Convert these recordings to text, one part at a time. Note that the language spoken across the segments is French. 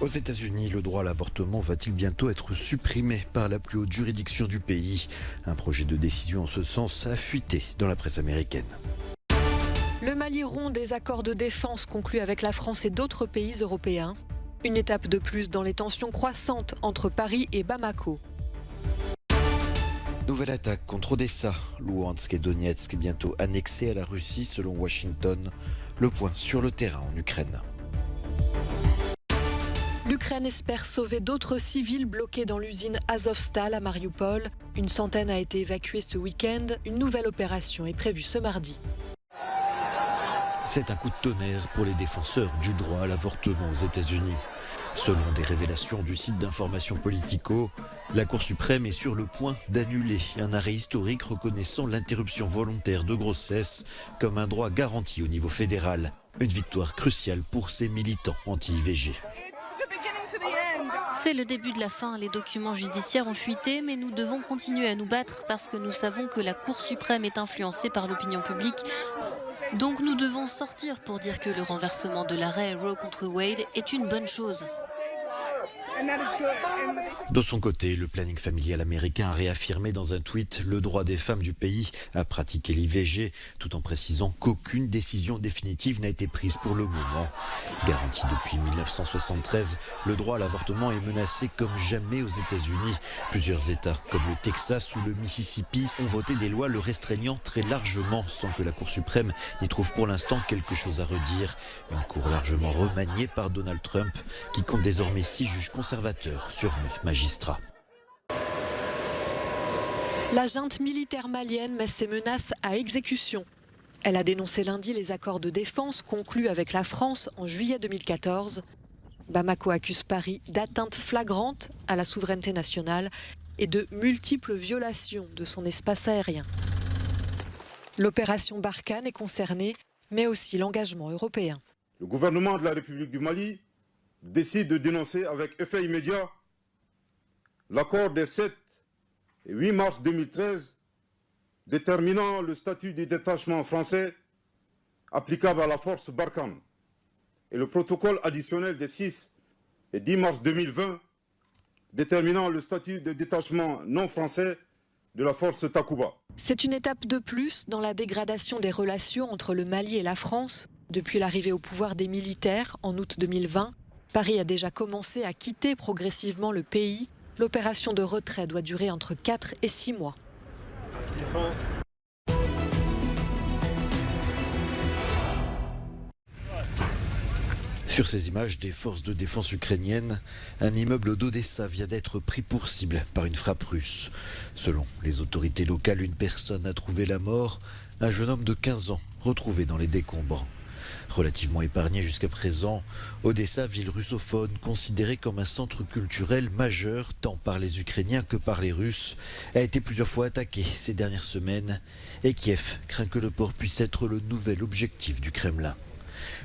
Aux États-Unis, le droit à l'avortement va-t-il bientôt être supprimé par la plus haute juridiction du pays? Un projet de décision en ce sens a fuité dans la presse américaine. Le Mali rompt des accords de défense conclus avec la France et d'autres pays européens. Une étape de plus dans les tensions croissantes entre Paris et Bamako. Nouvelle attaque contre Odessa, Louhansk et Donetsk bientôt annexés à la Russie selon Washington. Le point sur le terrain en Ukraine. L'Ukraine espère sauver d'autres civils bloqués dans l'usine Azovstal à Mariupol. Une centaine a été évacuée ce week-end. Une nouvelle opération est prévue ce mardi. C'est un coup de tonnerre pour les défenseurs du droit à l'avortement aux États-Unis. Selon des révélations du site d'information Politico, la Cour suprême est sur le point d'annuler un arrêt historique reconnaissant l'interruption volontaire de grossesse comme un droit garanti au niveau fédéral. Une victoire cruciale pour ces militants anti-IVG. C'est le début de la fin. Les documents judiciaires ont fuité, mais nous devons continuer à nous battre parce que nous savons que la Cour suprême est influencée par l'opinion publique. Donc nous devons sortir pour dire que le renversement de l'arrêt Roe contre Wade est une bonne chose. De son côté, le planning familial américain a réaffirmé dans un tweet le droit des femmes du pays à pratiquer l'IVG, tout en précisant qu'aucune décision définitive n'a été prise pour le moment. Garanti depuis 1973, le droit à l'avortement est menacé comme jamais aux États-Unis. Plusieurs États, comme le Texas ou le Mississippi, ont voté des lois le restreignant très largement, sans que la Cour suprême n'y trouve pour l'instant quelque chose à redire. Une cour largement remaniée par Donald Trump, qui compte désormais 6 juges conservateurs sur 9 magistrats. La junte militaire malienne met ses menaces à exécution. Elle a dénoncé lundi les accords de défense conclus avec la France en juillet 2014. Bamako accuse Paris d'atteinte flagrante à la souveraineté nationale et de multiples violations de son espace aérien. L'opération Barkhane est concernée, mais aussi l'engagement européen. Le gouvernement de la République du Mali décide de dénoncer avec effet immédiat l'accord des 7 et 8 mars 2013 déterminant le statut du détachement français applicable à la force Barkhane et le protocole additionnel des 6 et 10 mars 2020 déterminant le statut de détachement non français de la force Takuba. C'est une étape de plus dans la dégradation des relations entre le Mali et la France. Depuis l'arrivée au pouvoir des militaires en août 2020, Paris a déjà commencé à quitter progressivement le pays. L'opération de retrait doit durer entre 4 et 6 mois. Sur ces images des forces de défense ukrainiennes, un immeuble d'Odessa vient d'être pris pour cible par une frappe russe. Selon les autorités locales, une personne a trouvé la mort, un jeune homme de 15 ans retrouvé dans les décombres. Relativement épargné jusqu'à présent, Odessa, ville russophone, considérée comme un centre culturel majeur tant par les Ukrainiens que par les Russes, a été plusieurs fois attaquée ces dernières semaines et Kiev craint que le port puisse être le nouvel objectif du Kremlin.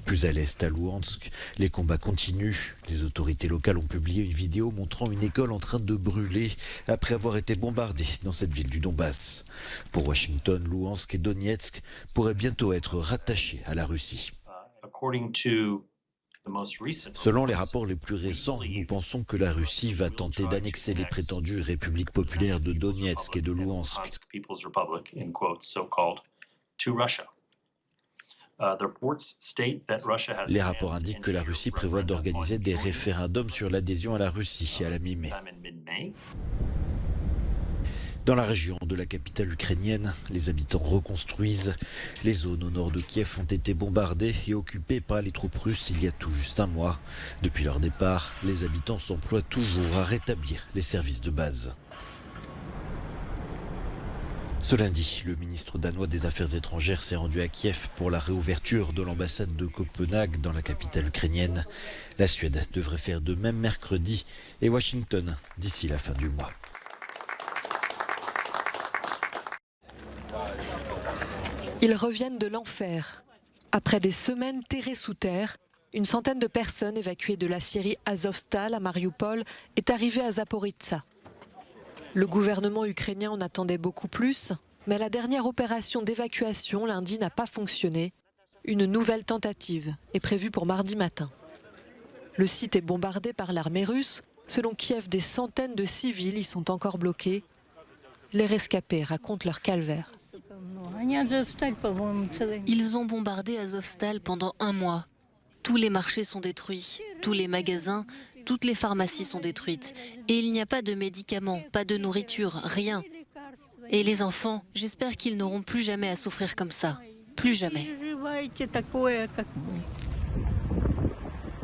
Plus à l'est, à Louhansk, les combats continuent. Les autorités locales ont publié une vidéo montrant une école en train de brûler après avoir été bombardée dans cette ville du Donbass. Pour Washington, Louhansk et Donetsk pourraient bientôt être rattachés à la Russie. Selon les rapports les plus récents, nous pensons que la Russie va tenter d'annexer les prétendues républiques populaires de Donetsk et de Louhansk. Les rapports indiquent que la Russie prévoit d'organiser des référendums sur l'adhésion à la Russie à la mi-mai. Dans la région de la capitale ukrainienne, les habitants reconstruisent. Les zones au nord de Kiev ont été bombardées et occupées par les troupes russes il y a tout juste un mois. Depuis leur départ, les habitants s'emploient toujours à rétablir les services de base. Ce lundi, le ministre danois des Affaires étrangères s'est rendu à Kiev pour la réouverture de l'ambassade de Copenhague dans la capitale ukrainienne. La Suède devrait faire de même mercredi et Washington d'ici la fin du mois. Ils reviennent de l'enfer. Après des semaines terrées sous terre, une centaine de personnes évacuées de la scierie Azovstal à Mariupol est arrivée à Zaporizhzhia. Le gouvernement ukrainien en attendait beaucoup plus, mais la dernière opération d'évacuation lundi n'a pas fonctionné. Une nouvelle tentative est prévue pour mardi matin. Le site est bombardé par l'armée russe. Selon Kiev, des centaines de civils y sont encore bloqués. Les rescapés racontent leur calvaire. Ils ont bombardé Azovstal pendant 1 mois. Tous les marchés sont détruits, tous les magasins, toutes les pharmacies sont détruites. Et il n'y a pas de médicaments, pas de nourriture, rien. Et les enfants, j'espère qu'ils n'auront plus jamais à souffrir comme ça. Plus jamais.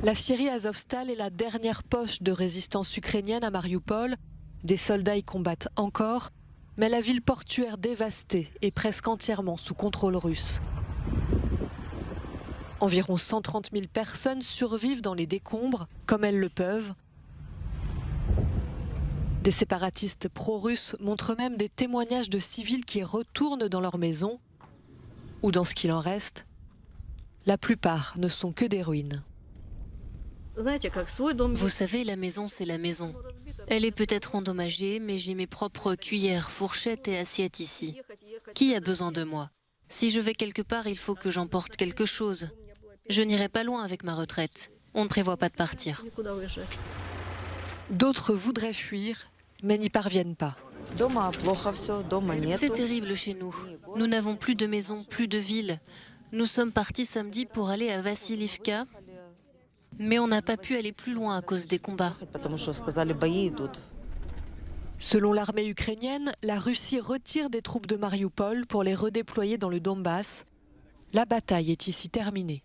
La Syrie Azovstal est la dernière poche de résistance ukrainienne à Mariupol. Des soldats y combattent encore, mais la ville portuaire dévastée est presque entièrement sous contrôle russe. Environ 130 000 personnes survivent dans les décombres, comme elles le peuvent. Des séparatistes pro-russes montrent même des témoignages de civils qui retournent dans leur maison, ou dans ce qu'il en reste. La plupart ne sont que des ruines. Vous savez, la maison, c'est la maison. Elle est peut-être endommagée, mais j'ai mes propres cuillères, fourchettes et assiettes ici. Qui a besoin de moi? Si je vais quelque part, il faut que j'emporte quelque chose. Je n'irai pas loin avec ma retraite. On ne prévoit pas de partir. D'autres voudraient fuir, mais n'y parviennent pas. C'est terrible chez nous. Nous n'avons plus de maison, plus de ville. Nous sommes partis samedi pour aller à Vassilivka, mais on n'a pas pu aller plus loin à cause des combats. Selon l'armée ukrainienne, la Russie retire des troupes de Mariupol pour les redéployer dans le Donbass. La bataille est ici terminée.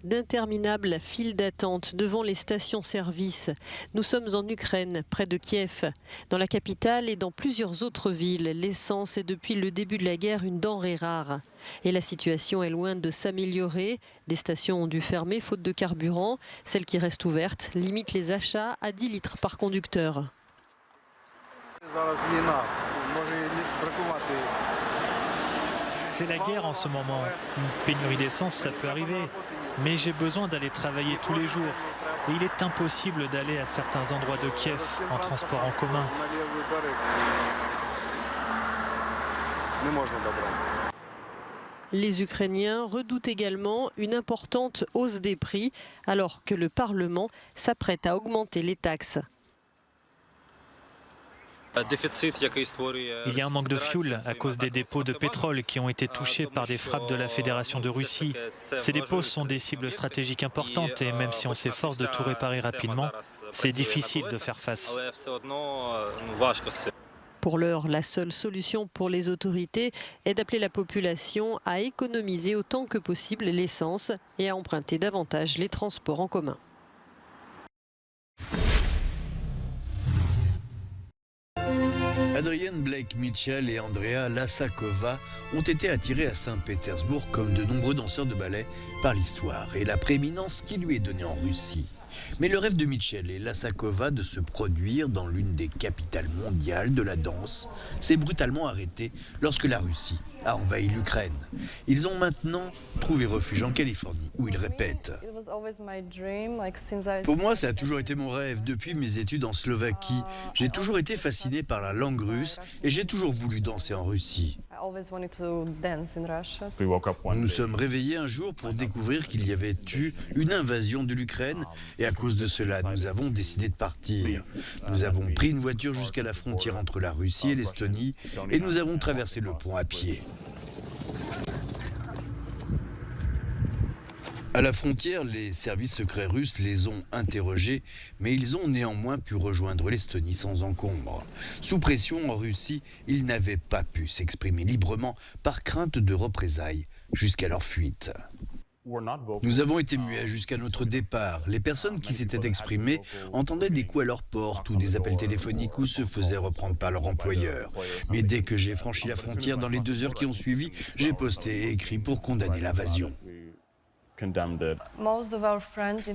D'interminables files d'attente devant les stations-service. Nous sommes en Ukraine, près de Kiev. Dans la capitale et dans plusieurs autres villes, l'essence est depuis le début de la guerre une denrée rare. Et la situation est loin de s'améliorer. Des stations ont dû fermer faute de carburant. Celles qui restent ouvertes limitent les achats à 10 litres par conducteur. C'est la guerre en ce moment. Une pénurie d'essence, ça peut arriver. Mais j'ai besoin d'aller travailler tous les jours. Et il est impossible d'aller à certains endroits de Kiev en transport en commun. Les Ukrainiens redoutent également une importante hausse des prix, alors que le Parlement s'apprête à augmenter les taxes. Il y a un manque de fioul à cause des dépôts de pétrole qui ont été touchés par des frappes de la Fédération de Russie. Ces dépôts sont des cibles stratégiques importantes et même si on s'efforce de tout réparer rapidement, c'est difficile de faire face. Pour l'heure, la seule solution pour les autorités est d'appeler la population à économiser autant que possible l'essence et à emprunter davantage les transports en commun. Adrienne Blake Mitchell et Andrea Lasakova ont été attirés à Saint-Pétersbourg comme de nombreux danseurs de ballet par l'histoire et la prééminence qui lui est donnée en Russie. Mais le rêve de Mitchell et Lasakova de se produire dans l'une des capitales mondiales de la danse s'est brutalement arrêté lorsque la Russie a envahi l'Ukraine. Ils ont maintenant trouvé refuge en Californie, où ils répètent. Pour moi, ça a toujours été mon rêve. Depuis mes études en Slovaquie, j'ai toujours été fasciné par la langue russe et j'ai toujours voulu danser en Russie. Nous nous sommes réveillés un jour pour découvrir qu'il y avait eu une invasion de l'Ukraine et à cause de cela, nous avons décidé de partir. Nous avons pris une voiture jusqu'à la frontière entre la Russie et l'Estonie et nous avons traversé le pont à pied. À la frontière, les services secrets russes les ont interrogés, mais ils ont néanmoins pu rejoindre l'Estonie sans encombre. Sous pression en Russie, ils n'avaient pas pu s'exprimer librement par crainte de représailles jusqu'à leur fuite. Nous avons été muets jusqu'à notre départ. Les personnes qui s'étaient exprimées entendaient des coups à leur porte ou des appels téléphoniques ou se faisaient reprendre par leur employeur. Mais dès que j'ai franchi la frontière dans les 2 heures qui ont suivi, j'ai posté et écrit pour condamner l'invasion.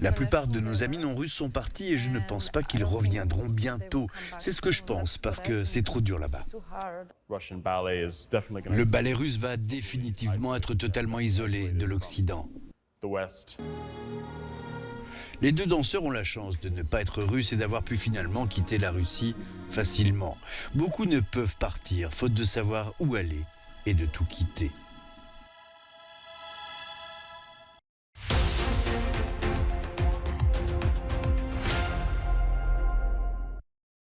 La plupart de nos amis non russes sont partis et je ne pense pas qu'ils reviendront bientôt. C'est ce que je pense parce que c'est trop dur là-bas. Le ballet russe va définitivement être totalement isolé de l'Occident. Les 2 danseurs ont la chance de ne pas être russes et d'avoir pu finalement quitter la Russie facilement. Beaucoup ne peuvent partir faute de savoir où aller et de tout quitter.